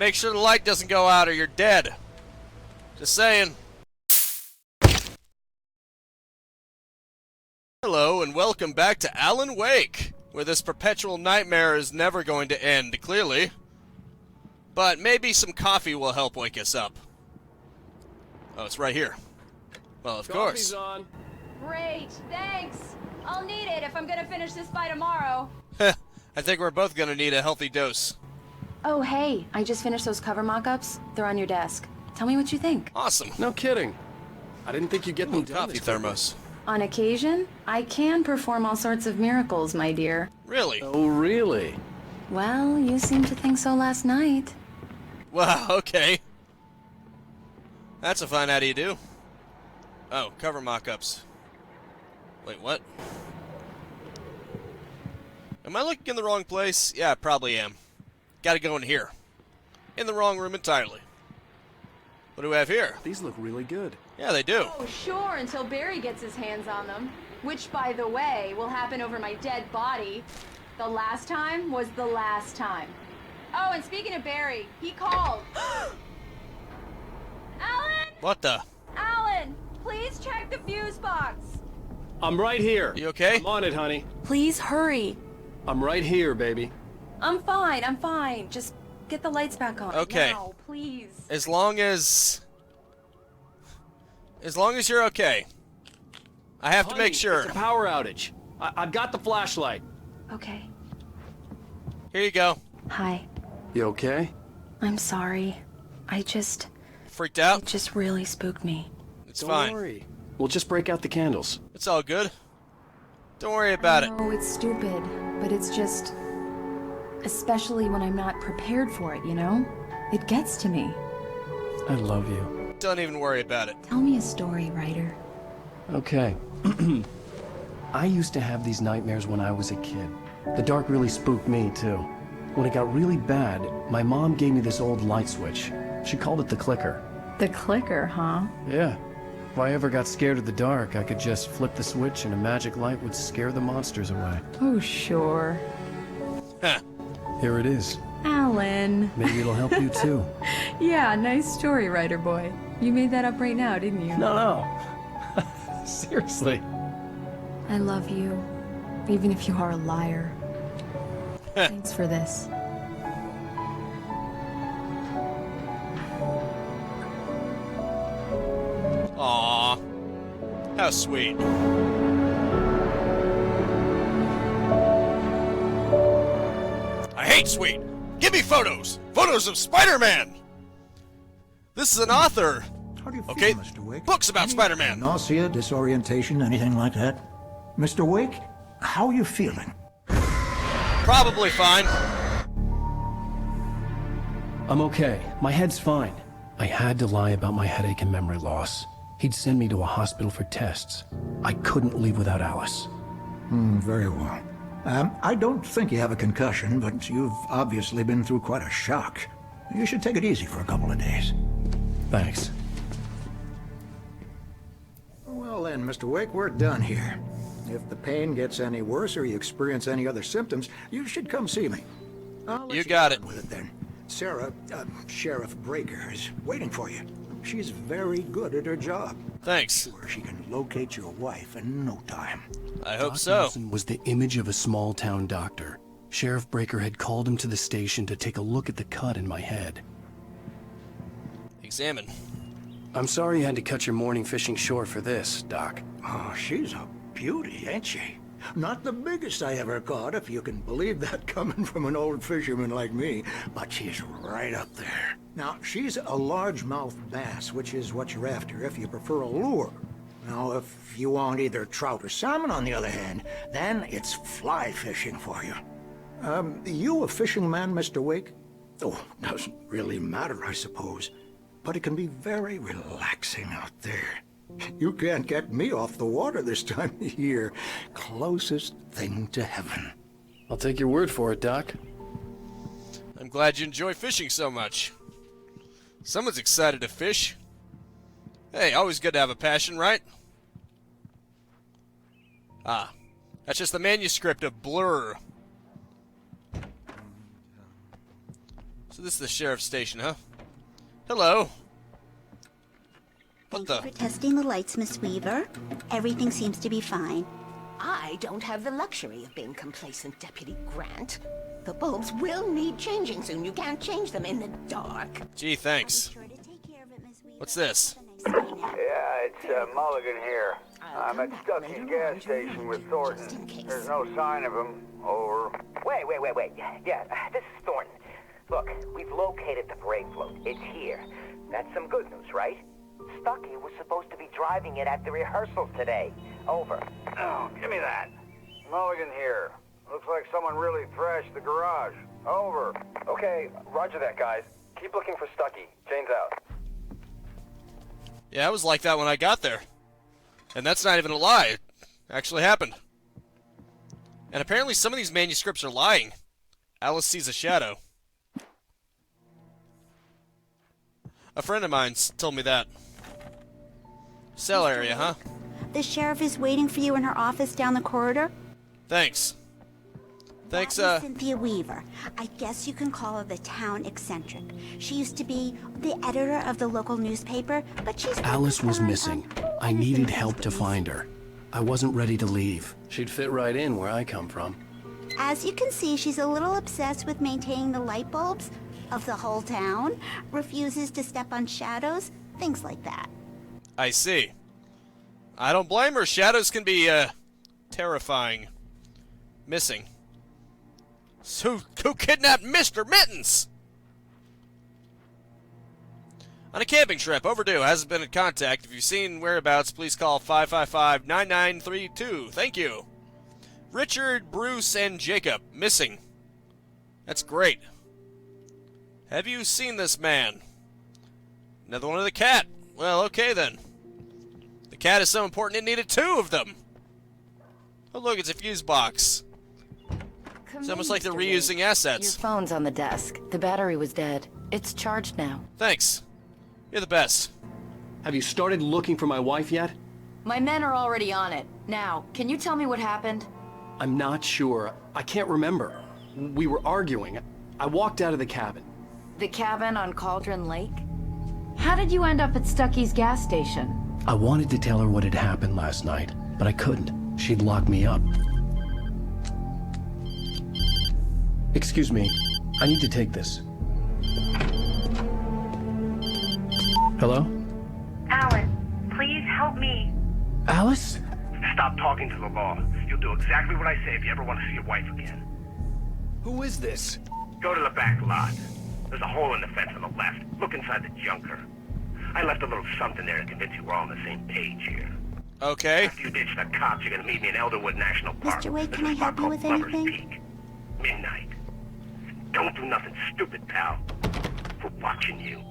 make sure the light doesn't go out or you're dead. Just saying. Hello and welcome back to Alan Wake, where this perpetual nightmare is never going to end, clearly. But maybe some coffee will help wake us up. Oh, it's right here. Well, of course. On. Great, thanks. I'll need it if I'm gonna finish this by tomorrow. I think we're both gonna need a healthy dose. Oh, hey, I just finished those cover mock-ups. They're on your desk. Tell me what you think. Awesome. No kidding. I didn't think you'd get them done. Coffee thermos. On occasion, I can perform all sorts of miracles, my dear. Really? Oh, really? Well, you seemed to think so last night. Wow, okay. That's a fine how do you do. Oh, cover mock-ups. Wait, what? Am I looking in the wrong place? Yeah, I probably am. Gotta go in here. In the wrong room entirely. What do we have here? These look really good. Yeah, they do. Oh, sure, until Barry gets his hands on them. Which, by the way, will happen over my dead body. The last time was the last time. Oh, and speaking of Barry, he called. Alan! What the? Alan, please check the fuse box. I'm right here. You okay? I'm on it, honey. Please hurry. I'm right here, baby. I'm fine. Just get the lights back on. Okay. Now, please. As long as you're okay. I have to Honey, make sure. It's a power outage. I've got the flashlight. Okay. Here you go. Hi. You okay? I'm sorry. It Freaked out? just really spooked me. It's Don't fine. worry. We'll just break out the candles. It's all good. Don't worry about it. Oh, it's stupid, but it's just... Especially when I'm not prepared for it, you know? It gets to me. I love you. Don't even worry about it. Tell me a story, writer. Okay. I used to have these nightmares when I was a kid. The dark really spooked me, too. When it got really bad, my mom gave me this old light switch. She called it the clicker. The clicker, huh? Yeah. If I ever got scared of the dark, I could just flip the switch and a magic light would scare the monsters away. Oh, sure. Huh. Here it is. Alan. Maybe it'll help you, too. Yeah, nice story, writer boy. You made that up right now, didn't you? No. Seriously. I love you, even if you are a liar. Thanks for this. Aww. How sweet. I hate sweet. Give me photos. Photos of Spider-Man. This is an author. How do you feel, Okay, Mr. Wake? books about Any Spider-Man. Nausea, disorientation, anything like that? Mr. Wake, how are you feeling? Probably fine. I'm okay. My head's fine. I had to lie about my headache and memory loss. He'd send me to a hospital for tests. I couldn't leave without Alice. Very well. I don't think you have a concussion, but you've obviously been through quite a shock. You should take it easy for a couple of days. Thanks. Well then, Mr. Wake, we're done here. If the pain gets any worse or you experience any other symptoms, you should come see me. I'll let You got get it. on with it then. Sarah, Sheriff Breaker, is waiting for you. She's very good at her job. Thanks. Sure, she can locate your wife in no time. I hope Doc so. Nelson was the image of a small-town doctor. Sheriff Breaker had called him to the station to take a look at the cut in my head. Examine. I'm sorry you had to cut your morning fishing short for this, Doc. Oh, she's a beauty, ain't she? Not the biggest I ever caught, if you can believe that coming from an old fisherman like me, but she's right up there. Now, she's a largemouth bass, which is what you're after if you prefer a lure. Now, if you want either trout or salmon, on the other hand, then it's fly fishing for you. You a fishing man, Mr. Wake? Oh, doesn't really matter, I suppose. But it can be very relaxing out there. You can't get me off the water this time of year. Closest thing to heaven. I'll take your word for it, Doc. I'm glad you enjoy fishing so much. Someone's excited to fish. Hey, always good to have a passion, right? Ah, that's just the manuscript of Blur. So this is the sheriff's station, huh? Hello. What Thank you for testing the lights, Miss Weaver. Everything seems to be fine. I don't have the luxury of being complacent, Deputy Grant. The bulbs will need changing soon. You can't change them in the dark. Gee, thanks. Be sure to take care of it, Miss Weaver. What's this? Have a nice day now. Yeah, it's Mulligan here. I'll I'm come at back Stucky's later on gas to station remind with you, Thornton. just in case. There's no sign of him. Over. Wait. Yeah, this is Thornton. Look, we've located the brake float. It's here. That's some good news, right? Stucky was supposed to be driving it at the rehearsals today. Over. Oh, give me that. Mulligan here. Looks like someone really thrashed the garage. Over. Okay, roger that, guys. Keep looking for Stucky. Jane's out. Yeah, it was like that when I got there. And that's not even a lie. It actually happened. And apparently some of these manuscripts are lying. Alice sees a shadow. A friend of mine told me that. Cell area, huh? The sheriff is waiting for you in her office down the corridor. Thanks. Thanks, That was Cynthia Weaver. I guess you can call her the town eccentric. She used to be the editor of the local newspaper, but she's... Alice was focused on missing. I other needed things help these to days. find her. I wasn't ready to leave. She'd fit right in where I come from. As you can see, she's a little obsessed with maintaining the light bulbs of the whole town, refuses to step on shadows, things like that. I see. I don't blame her. Shadows can be, terrifying. Missing. So, who kidnapped Mr. Mittens? On a camping trip, overdue, hasn't been in contact. If you've seen whereabouts, please call 555-9932. Thank you. Richard, Bruce, and Jacob, missing. That's great. Have you seen this man? Another one of the cat. Well, okay then. The cat is so important it needed two of them. Oh look, it's a fuse box. It's almost like they're reusing Your assets. phone's on the desk. The battery was dead. It's charged now. Thanks. You're the best. Have you started looking for my wife yet? My men are already on it. Now, can you tell me what happened? I'm not sure. I can't remember. We were arguing. I walked out of the cabin. The cabin on Cauldron Lake? How did you end up at Stucky's gas station? I wanted to tell her what had happened last night, but I couldn't. She'd locked me up. Excuse me. I need to take this. Hello? Alan, please help me. Alice? Stop talking to the law. You'll do exactly what I say if you ever want to see your wife again. Who is this? Go to the back lot. There's a hole in the fence on the left. Look inside the junker. I left a little something there to convince you we're all on the same page here. Okay. After you ditch the cops, you're gonna meet me in Elderwood National Park. Mr. Wade, There's can a I spot help you called with Lover's anything? Peak. Midnight. Don't do nothing stupid, pal. We're watching you.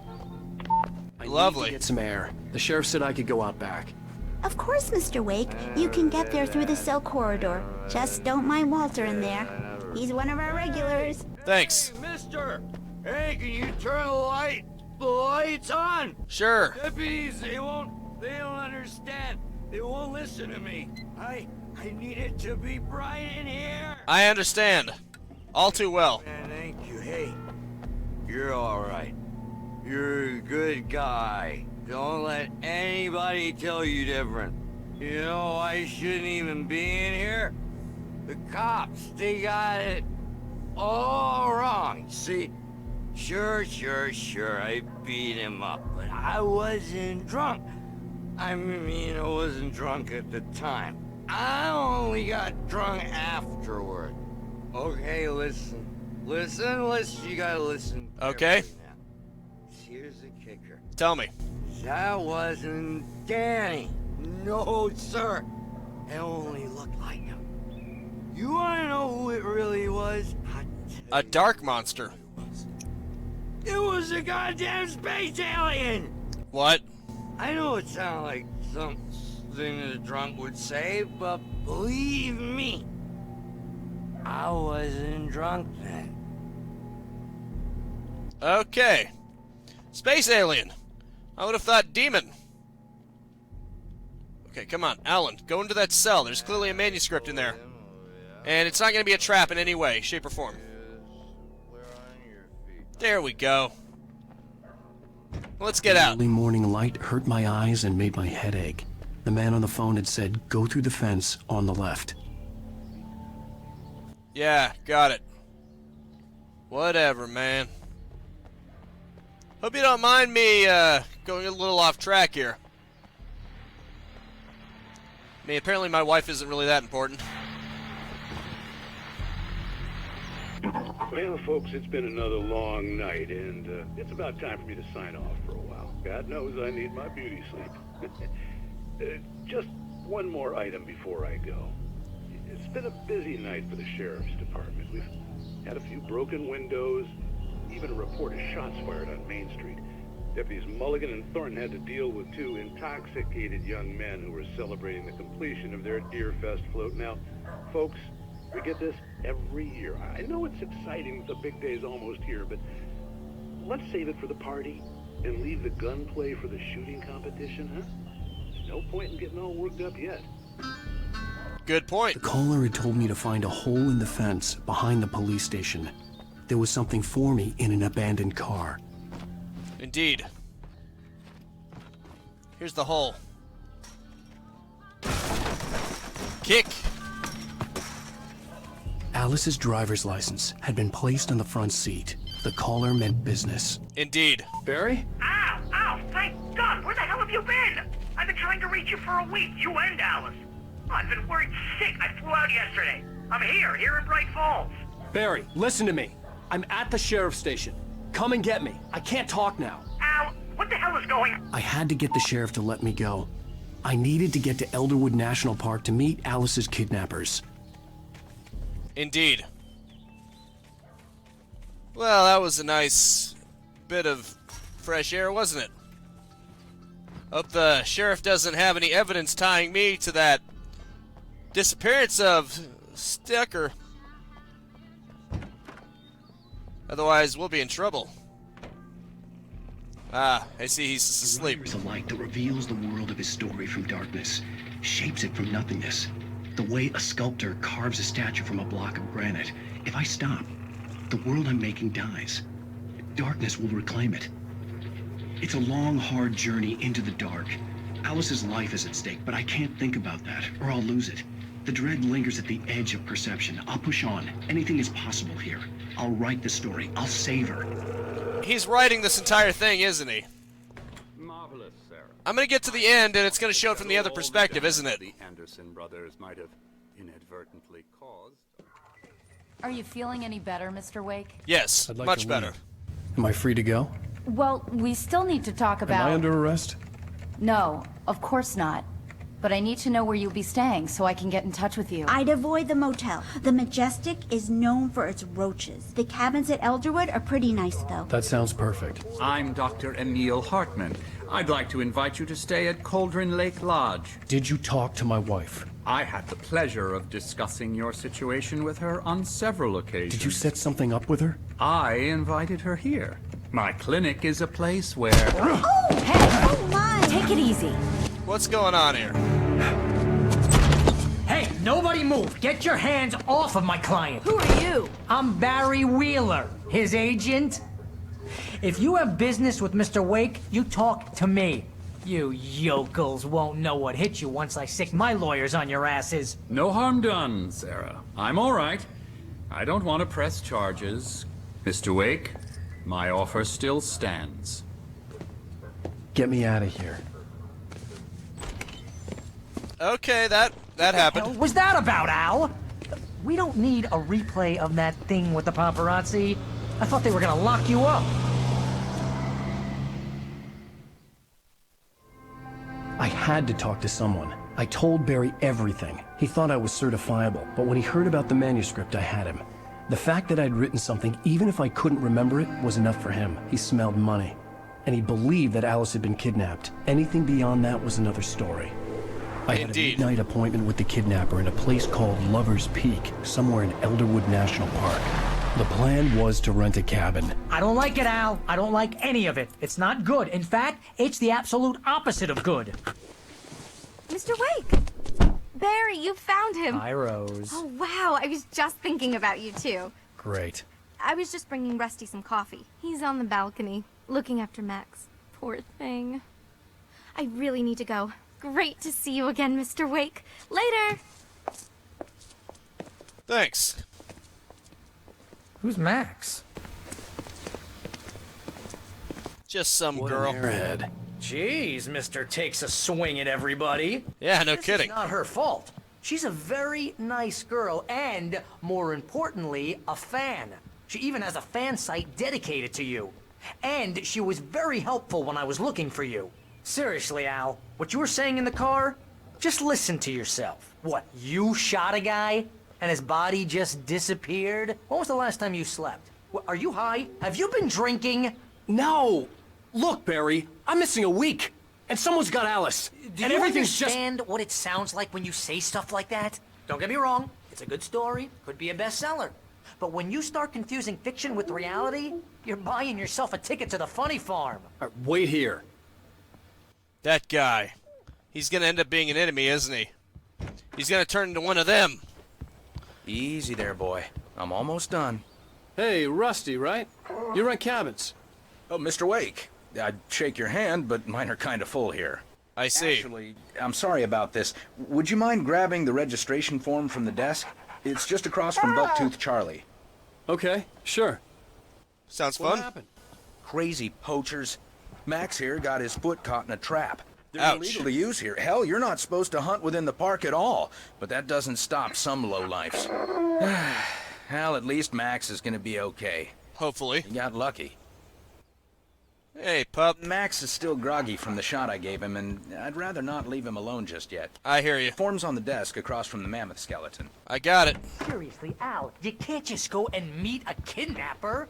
I Lovely. Need to get some air. The sheriff said I could go out back. Of course, Mr. Wake. You can get there through the cell corridor. Just don't mind Walter in there. He's one of our regulars. Thanks. Mister! Hey, can you turn the lights on? Sure. Deputies, they don't understand. They won't listen to me. I need it to be bright in here. I understand. All too well. Thank you. Hey, you're all right. You're a good guy. Don't let anybody tell you different. You know, I shouldn't even be in here. The cops, they got it all wrong. See, sure, I beat him up, but I wasn't drunk. I mean, I wasn't drunk at the time. I only got drunk afterward. Okay, listen, you gotta listen. Okay. carefully now. Here's the kicker. Tell me. That wasn't Danny. No, sir. It only looked like him. You wanna know who it really was? A dark monster. It was a goddamn space alien! What? I know it sounds like something that a drunk would say, but believe me, I wasn't drunk then. Okay. Space alien. I would have thought demon. Okay, come on. Alan, go into that cell. There's clearly a manuscript in there. And it's not going to be a trap in any way, shape, or form. There we go. Let's get The out. early morning light hurt my eyes and made my head ache. The man on the phone had said, go through the fence on the left. Yeah, got it. Whatever, man. Hope you don't mind me going a little off track here. I mean, apparently my wife isn't really that important. Well, folks, it's been another long night, and it's about time for me to sign off for a while. God knows I need my beauty sleep. Just one more item before I go. It's been a busy night for the Sheriff's Department. We've had a few broken windows, even a report of shots fired on Main Street. Deputies Mulligan and Thornton had to deal with two intoxicated young men who were celebrating the completion of their Deer Fest float. Now, folks, we get this every year. I know it's exciting that the big day's almost here, but let's save it for the party and leave the gunplay for the shooting competition, huh? There's no point in getting all worked up yet. Good point. The caller had told me to find a hole in the fence behind the police station. There was something for me in an abandoned car. Indeed. Here's the hole. Kick. Alice's driver's license had been placed on the front seat. The caller meant business. Indeed. Barry? Ow! Ow! Thank God! Where the hell have you been? I've been trying to reach you for a week, you and Alice. Oh, I've been worried sick. I flew out yesterday. I'm here in Bright Falls. Barry, listen to me. I'm at the sheriff's station. Come and get me. I can't talk now. Al, what the hell is going on? I had to get the sheriff to let me go. I needed to get to Elderwood National Park to meet Alice's kidnappers. Indeed. Well, that was a nice bit of fresh air, wasn't it? Hope the sheriff doesn't have any evidence tying me to that disappearance of Sticker. Otherwise, we'll be in trouble. Ah, I see he's asleep. There's a light that reveals the world of his story from darkness, shapes it from nothingness. The way a sculptor carves a statue from a block of granite. If I stop, the world I'm making dies. Darkness will reclaim it. It's a long, hard journey into the dark. Alice's life is at stake, but I can't think about that, or I'll lose it. The dread lingers at the edge of perception. I'll push on. Anything is possible here. I'll write the story. I'll save her. He's writing this entire thing, isn't he? Marvelous, Sarah. I'm gonna get to the end, and it's gonna show it from the other perspective, isn't it? The Anderson brothers might have inadvertently caused. Are you feeling any better, Mr. Wake? Yes, I'd like much to better. leave. Am I free to go? Well, we still need to talk about... Am I under arrest? No, of course not. But I need to know where you'll be staying so I can get in touch with you. I'd avoid the motel. The Majestic is known for its roaches. The cabins at Elderwood are pretty nice, though. That sounds perfect. I'm Dr. Emil Hartman. I'd like to invite you to stay at Cauldron Lake Lodge. Did you talk to my wife? I had the pleasure of discussing your situation with her on several occasions. Did you set something up with her? I invited her here. My clinic is a place where... Oh, hey! Oh, my! Take it easy. What's going on here? Hey, nobody move! Get your hands off of my client! Who are you? I'm Barry Wheeler, his agent. If you have business with Mr. Wake, you talk to me. You yokels won't know what hit you once I sick my lawyers on your asses. No harm done, Sarah. I'm all right. I don't want to press charges. Mr. Wake, my offer still stands. Get me out of here. Okay, that happened. What was that about, Al? We don't need a replay of that thing with the paparazzi. I thought they were gonna lock you up. I had to talk to someone. I told Barry everything. He thought I was certifiable, but when he heard about the manuscript, I had him. The fact that I'd written something, even if I couldn't remember it, was enough for him. He smelled money. And he believed that Alice had been kidnapped. Anything beyond that was another story. I had a midnight appointment with the kidnapper in a place called Lover's Peak, somewhere in Elderwood National Park. The plan was to rent a cabin. I don't like it, Al. I don't like any of it. It's not good. In fact, it's the absolute opposite of good. Mr. Wake! Barry, you found him. Hi, Rose. Oh, wow. I was just thinking about you, too. Great. I was just bringing Rusty some coffee. He's on the balcony, looking after Max. Poor thing. I really need to go. Great to see you again, Mr. Wake. Later! Thanks. Who's Max? Just some What girl. an airhead. Jeez, Mr. Takes a swing at everybody. Yeah, no This kidding. is not her fault. She's a very nice girl and, more importantly, a fan. She even has a fan site dedicated to you. And she was very helpful when I was looking for you. Seriously, Al, what you were saying in the car? Just listen to yourself. What, you shot a guy and his body just disappeared? When was the last time you slept? Are you high? Have you been drinking? No! Look, Barry, I'm missing a week, and someone's got Alice. Do and you everything's understand what it sounds like when you say stuff like that? Don't get me wrong, it's a good story, could be a bestseller. But when you start confusing fiction with reality, you're buying yourself a ticket to the funny farm. All right, wait here. That guy. He's gonna end up being an enemy, isn't he? He's gonna turn into one of them. Easy there, boy. I'm almost done. Hey, Rusty, right? You rent cabins. Oh, Mr. Wake. I'd shake your hand, but mine are kind of full here. I see. Actually, I'm sorry about this. Would you mind grabbing the registration form from the desk? It's just across from Bucktooth Charlie. Okay, sure. Sounds What fun. happened? Crazy poachers. Max here got his foot caught in a trap. They're Ouch. illegal to use here. Hell, you're not supposed to hunt within the park at all. But that doesn't stop some lowlifes. Well, at least Max is gonna be okay. Hopefully. He got lucky. Hey, pup. Max is still groggy from the shot I gave him, and I'd rather not leave him alone just yet. I hear you. Form's on the desk across from the mammoth skeleton. I got it. Seriously, Al, you can't just go and meet a kidnapper.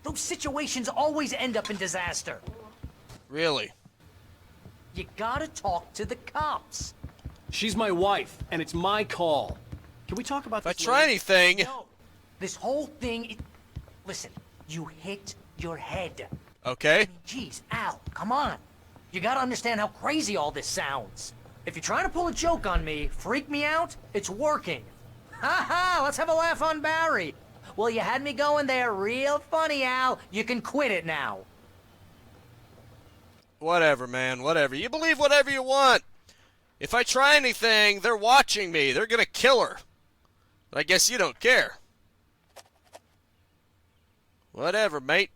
Those situations always end up in disaster. Really? You gotta talk to the cops. She's my wife, and it's my call. Can we talk about If I this try later? anything... No, this whole thing, listen, you hit your head. Okay. Jeez, Al, come on. You gotta understand how crazy all this sounds. If you're trying to pull a joke on me, freak me out, it's working. Ha ha, let's have a laugh on Barry. Well, you had me going there real funny, Al. You can quit it now. Whatever, man. Whatever. You believe whatever you want. If I try anything, they're watching me. They're gonna kill her. But I guess you don't care. Whatever, mate.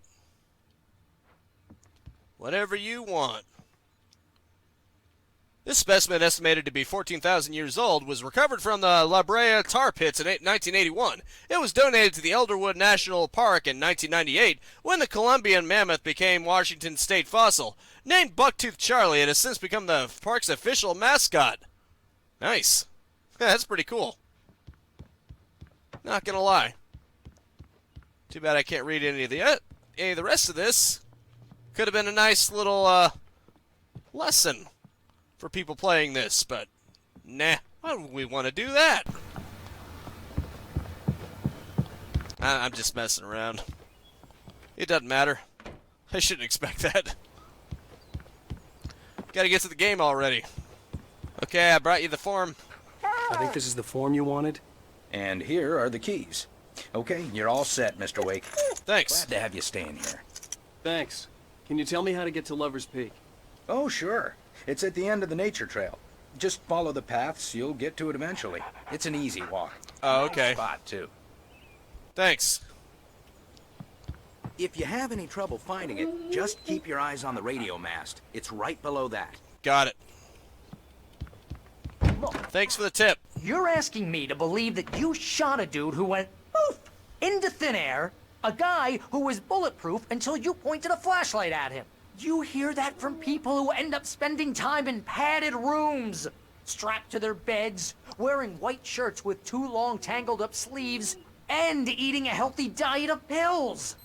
Whatever you want. This specimen, estimated to be 14,000 years old, was recovered from the La Brea tar pits in 1981. It was donated to the Elderwood National Park in 1998 when the Columbian mammoth became Washington state fossil. Named Bucktooth Charlie, it has since become the park's official mascot. Nice. Yeah, that's pretty cool. Not gonna lie. Too bad I can't read any of the rest of this. Could have been a nice little lesson for people playing this, but nah, why would we want to do that? I'm just messing around. It doesn't matter. I shouldn't expect that. Gotta get to the game already. Okay, I brought you the form. I think this is the form you wanted. And here are the keys. Okay, you're all set, Mr. Wake. Thanks. Glad to have you staying here. Thanks. Can you tell me how to get to Lover's Peak? Oh, sure. It's at the end of the nature trail. Just follow the paths, you'll get to it eventually. It's an easy walk. Oh, okay. Spot, too. Thanks. If you have any trouble finding it, just keep your eyes on the radio mast. It's right below that. Got it. Look, Thanks for the tip. you're asking me to believe that you shot a dude who went poof into thin air, a guy who was bulletproof until you pointed a flashlight at him. You hear that from people who end up spending time in padded rooms, strapped to their beds, wearing white shirts with too long tangled up sleeves, and eating a healthy diet of pills.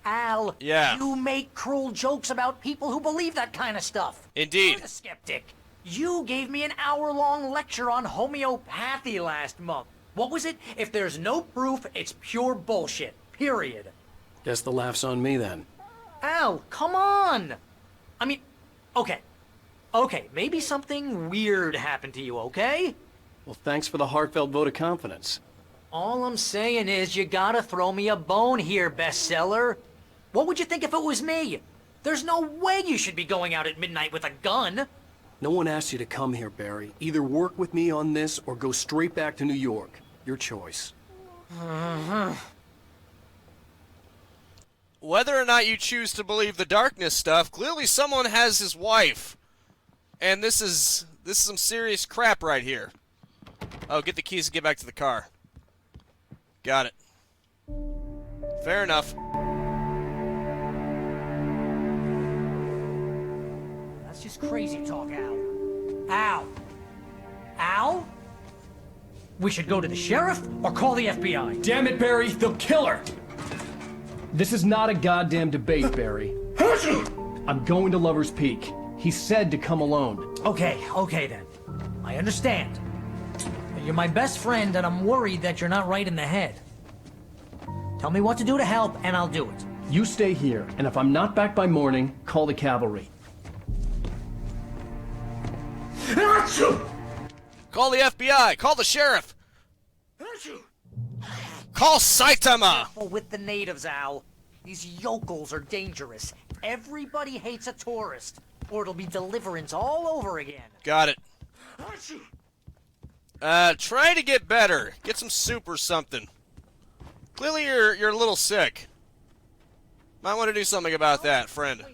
Al, Yeah. you make cruel jokes about people who believe that kind of stuff. Indeed. You're the skeptic. You gave me an hour-long lecture on homeopathy last month. What was it? If there's no proof, it's pure bullshit. Period. Guess the laugh's on me then. Al, come on! I mean, okay. Okay, maybe something weird happened to you, okay? Well, thanks for the heartfelt vote of confidence. All I'm saying is you gotta throw me a bone here, bestseller. What would you think if it was me? There's no way you should be going out at midnight with a gun. No one asked you to come here, Barry. Either work with me on this or go straight back to New York. Your choice. Whether or not you choose to believe the darkness stuff, clearly someone has his wife. And this is some serious crap right here. Oh, get the keys and get back to the car. Got it. Fair enough. That's just crazy talk, Al. Al? Al? We should go to the sheriff or call the FBI. Damn it, Barry, they'll kill her! This is not a goddamn debate, Barry. I'm going to Lover's Peak. He said to come alone. Okay then. I understand. You're my best friend, and I'm worried that you're not right in the head. Tell me what to do to help, and I'll do it. You stay here, and if I'm not back by morning, call the cavalry. Call the FBI! Call the sheriff! Call Saitama! Careful with the natives, Al. These yokels are dangerous. Everybody hates a tourist, or it'll be Deliverance all over again. Got it. Try to get better. Get some soup or something. Clearly you're a little sick. Might want to do something about that, friend.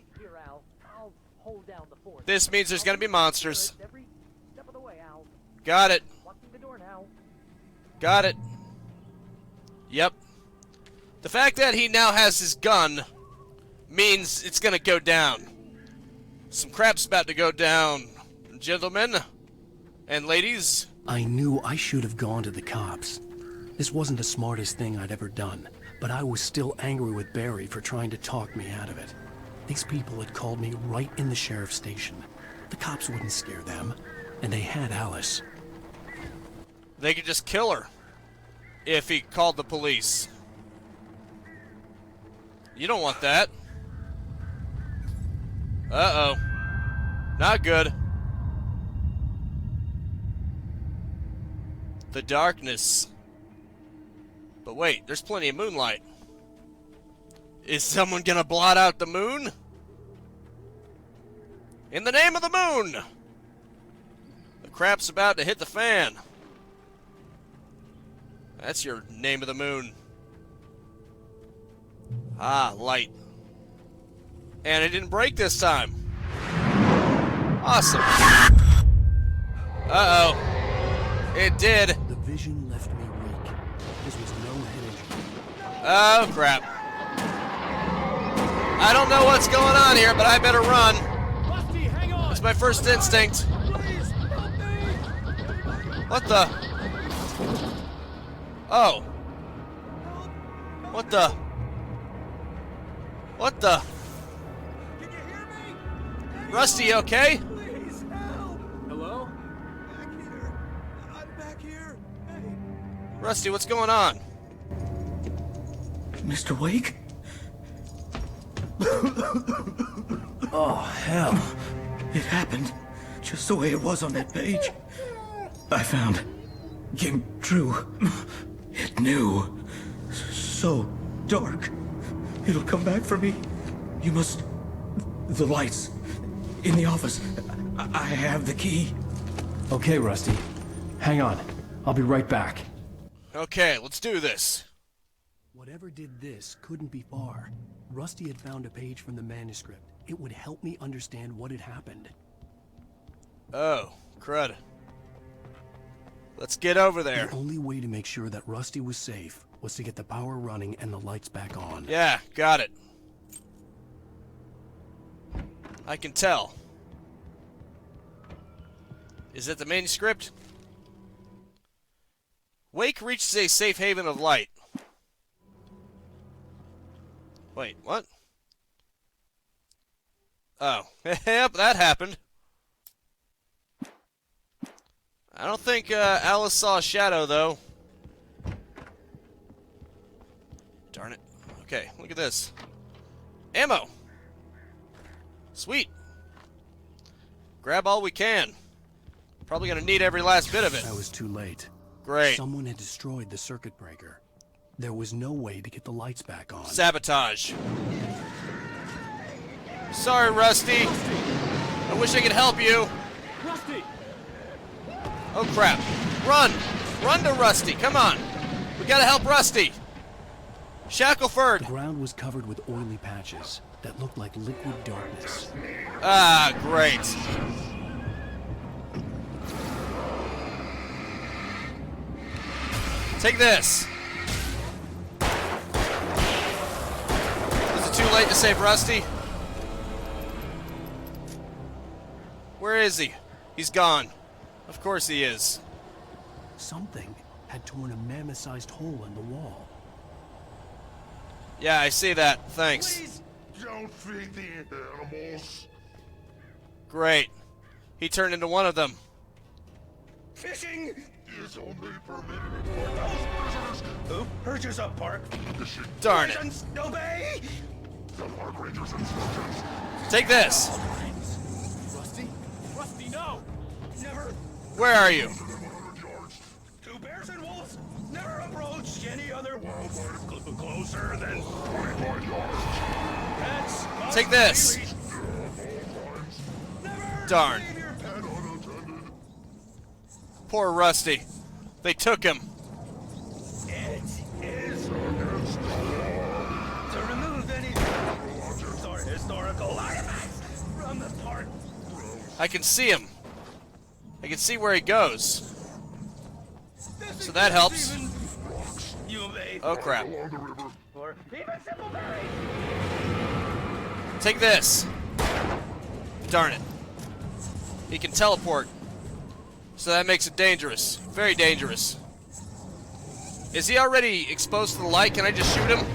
This means there's gonna be monsters. Got it. Got it. Yep. The fact that he now has his gun means it's gonna go down. Some crap's about to go down, gentlemen and ladies. I knew I should have gone to the cops. This wasn't the smartest thing I'd ever done, but I was still angry with Barry for trying to talk me out of it. These people had called me right in the sheriff's station. The cops wouldn't scare them, and they had Alice. They could just kill her if he called the police. You don't want that. Uh-oh. Not good. The darkness. But wait, there's plenty of moonlight. Is someone gonna blot out the moon? In the name of the moon! The crap's about to hit the fan. That's your name of the moon. Ah, light. And it didn't break this time. Awesome. Uh-oh. It did. The vision left me weak. This was no head injury. Oh, crap. I don't know what's going on here, but I better run. It's my first instinct. What the? Oh. What the? What the? Rusty, okay? Hello? Rusty, what's going on? Mr. Wake? Oh, hell. It happened just the way it was on that page. I found. Came true. It knew. So dark. It'll come back for me. You must. The lights. In the office. I have the key. Okay, Rusty. Hang on. I'll be right back. Okay, let's do this. Whatever did this couldn't be far. Rusty had found a page from the manuscript. It would help me understand what had happened. Oh, crud. Let's get over there. The only way to make sure that Rusty was safe was to get the power running and the lights back on. Yeah, got it. I can tell. Is it the manuscript? Wake reaches a safe haven of light. Wait, what? Oh, yep, that happened. I don't think Alice saw a shadow, though. Darn it. Okay, look at this. Ammo! Sweet. Grab all we can. Probably gonna need every last bit of it. I was too late. Great. Someone had destroyed the circuit breaker. There was no way to get the lights back on. Sabotage. Sorry, Rusty. I wish I could help you. Rusty! Oh, crap. Run! Run to Rusty. Come on. We gotta help Rusty. Shackleford. The ground was covered with oily patches that looked like liquid darkness. Ah, great. Take this. Is it too late to save Rusty? Where is he? He's gone. Of course he is. Something had torn a mammoth-sized hole in the wall. Yeah, I see that. Thanks. Please don't feed the animals. Great. He turned into one of them. Fishing is only permitted for those prisoners who purchase a park. Darn it. License, obey the park ranger's instructions. Take this. Rusty? Rusty, no! Never. Where are you? Two bears and wolves never approach any other wildlife closer than 25 yards. Pets must Take this. be leashed. Darn. Leave your pet unattended. Poor Rusty. They took him. It is against the law to remove any objects or historical artifacts from the park. I can see him. I can see where he goes. So that helps. You may Oh, crap. or even simple berries. Take this. Darn it. He can teleport. So that makes it dangerous. Very dangerous. Is he already exposed to the light? Can I just shoot him?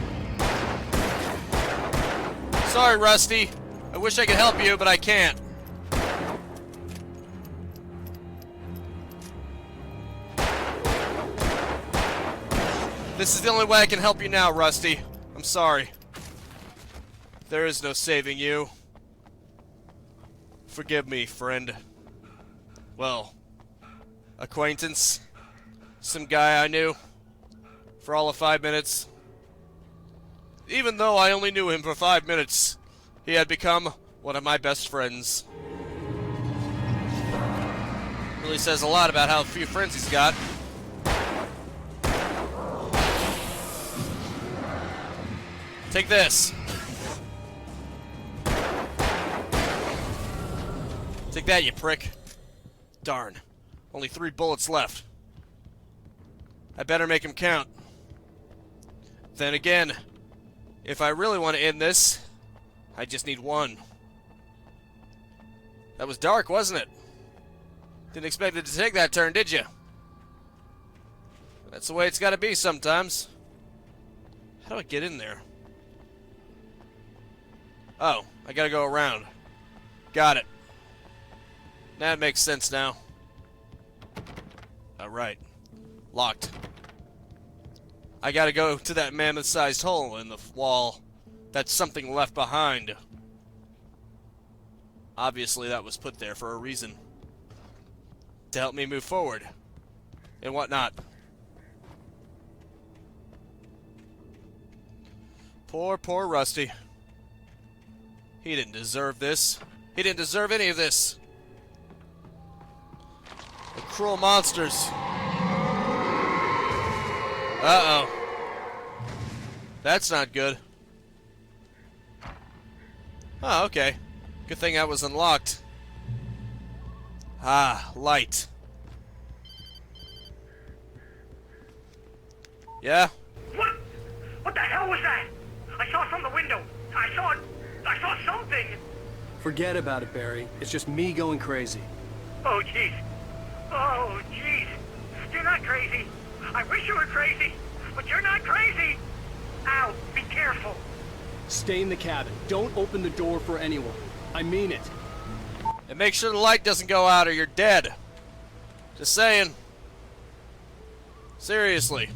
Sorry, Rusty. I wish I could help you, but I can't. This is the only way I can help you now, Rusty. I'm sorry. There is no saving you. Forgive me, friend. Well, acquaintance. Some guy I knew for all of 5 minutes. Even though I only knew him for 5 minutes, he had become one of my best friends. Really says a lot about how few friends he's got. Take this. Take that, you prick. Darn. Only 3 bullets left. I better make him count. Then again, if I really want to end this, I just need 1. That was dark, wasn't it? Didn't expect it to take that turn, did you? That's the way it's got to be sometimes. How do I get in there? Oh, I gotta go around. Got it. That makes sense now. Alright. Locked. I gotta go to that mammoth-sized hole in the wall. That's something left behind. Obviously that was put there for a reason. To help me move forward. And whatnot. Poor Rusty. He didn't deserve this. He didn't deserve any of this. The cruel monsters. Uh-oh. That's not good. Oh, okay. Good thing that was unlocked. Ah, light. Yeah? What? What the hell was that? I saw from the window. I saw something. Forget about it, Barry. It's just me going crazy. Oh, jeez. Oh, jeez. You're not crazy. I wish you were crazy, but you're not crazy. Ow, be careful. Stay in the cabin. Don't open the door for anyone. I mean it. And make sure the light doesn't go out or you're dead. Just saying. Seriously.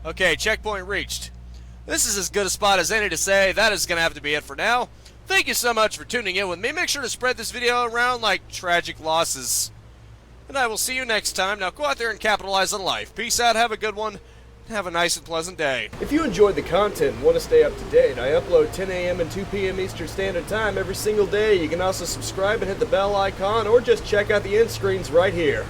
Okay, checkpoint reached. This is as good a spot as any to say that is going to have to be it for now. Thank you so much for tuning in with me. Make sure to spread this video around like tragic losses. And I will see you next time. Now go out there and capitalize on life. Peace out, have a good one, and have a nice and pleasant day. If you enjoyed the content and want to stay up to date, I upload 10 a.m. and 2 p.m. Eastern Standard Time every single day. You can also subscribe and hit the bell icon, or just check out the end screens right here.